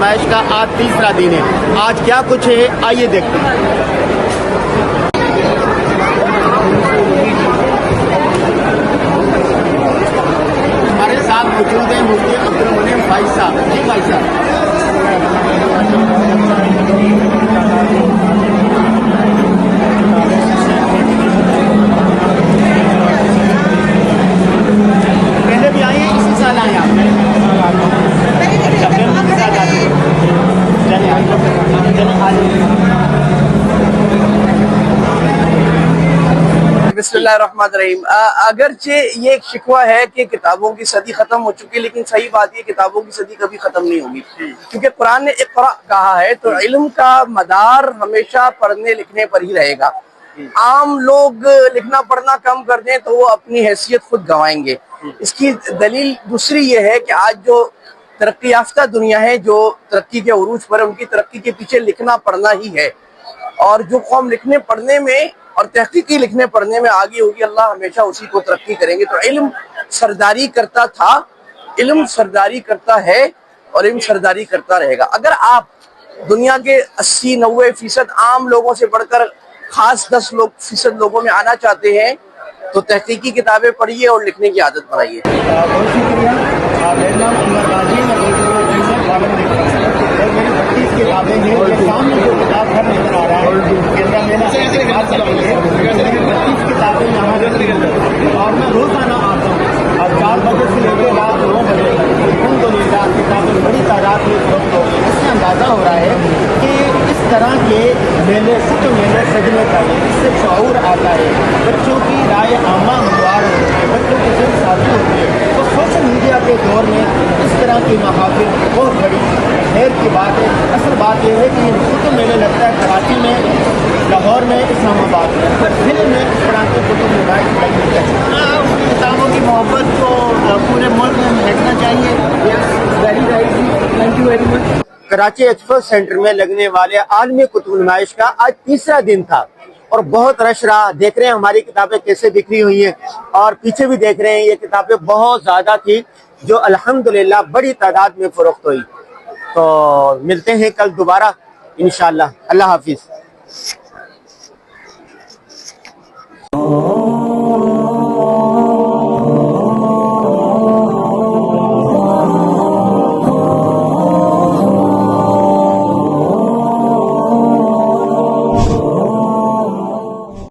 نمائش کا آج تیسرا دن ہے. آج کیا کچھ ہے آئیے دیکھتے ہیں. ہمارے ساتھ موجود ہیں مفتی عبدالمنعم بھائی صاحب. جی بھائی صاحب. پہلے بھی آئے ہیں اسی سال آئے آپ؟ اچھا فیملی کے ساتھ آتے ہیں. بسم اللہ الرحمن الرحیم. اگرچہ یہ ایک شکوہ ہے کہ کتابوں کی صدی ختم ہو چکی، لیکن صحیح بات یہ کتابوں کی صدی کبھی ختم نہیں ہوگی، کیونکہ قرآن نے اقرأ کہا ہے تو علم کا مدار ہمیشہ پڑھنے لکھنے پر ہی رہے گا. عام لوگ لکھنا پڑھنا کم کر دیں تو وہ اپنی حیثیت خود گنوائیں گے. اس کی دلیل دوسری یہ ہے کہ آج جو ترقی یافتہ دنیا ہے، جو ترقی کے عروج پر ہے، ان کی ترقی کے پیچھے لکھنا پڑھنا ہی ہے. اور جو قوم لکھنے پڑھنے میں اور تحقیقی لکھنے پڑھنے میں آگے ہوگی، اللہ ہمیشہ اسی کو ترقی کریں گے. تو علم سرداری کرتا تھا، علم سرداری کرتا ہے اور علم سرداری کرتا رہے گا. اگر آپ دنیا کے 80-90% عام لوگوں سے بڑھ کر خاص 10% لوگوں میں آنا چاہتے ہیں تو تحقیقی کتابیں پڑھیے اور لکھنے کی عادت بنائیے. بہت شکریہ. میرا نام عمر غازی ہے. میری 32 کتابیں ہیں. یہ سامنے جو کتاب گھر نظر آ رہا ہے کیمرہ مین میری 32 کتابیں یہاں رکھی ہیں اور میں روزانہ آتا ہوں اور 4 بجے سے لے کے رات 9 بجے تک الحمدللہ کتابیں بڑی تعداد میں فروخت ہو گئی. اس سے اندازہ ہو رہا ہے کہ اس طرح کے میلے میلے سجنے چاہیے. اس سے شعور آتا ہے، بچوں کی رائے عامہ ہموار ہوتی ہے، بچوں کی ذہن سازی ہوتی ہے. تو سوشل میڈیا کے دور میں اس طرح کی محافل بہت بڑی خیر کی بات ہے. اصل بات یہ ہے کہ یہ کتب میلے لگتا ہے کراچی میں، لاہور میں، اسلام آباد میں، پر دل میں اس طرح کے کتب نمائش لگتی ہے. کتابوں کی محبت کو پورے ملک میں مہکنا چاہیے. Very right. Thank you very much. Karachi expo centre میں لگنے والے عالمی کتب نمائش کا آج تیسرا دن تھا اور بہت رش رہا. دیکھ رہے ہیں ہماری کتابیں کیسے بکری ہوئی ہیں اور پیچھے بھی دیکھ رہے ہیں یہ کتابیں بہت زیادہ تھی جو الحمدللہ بڑی تعداد میں فروخت ہوئی. تو ملتے ہیں کل دوبارہ انشاءاللہ. اللہ حافظ.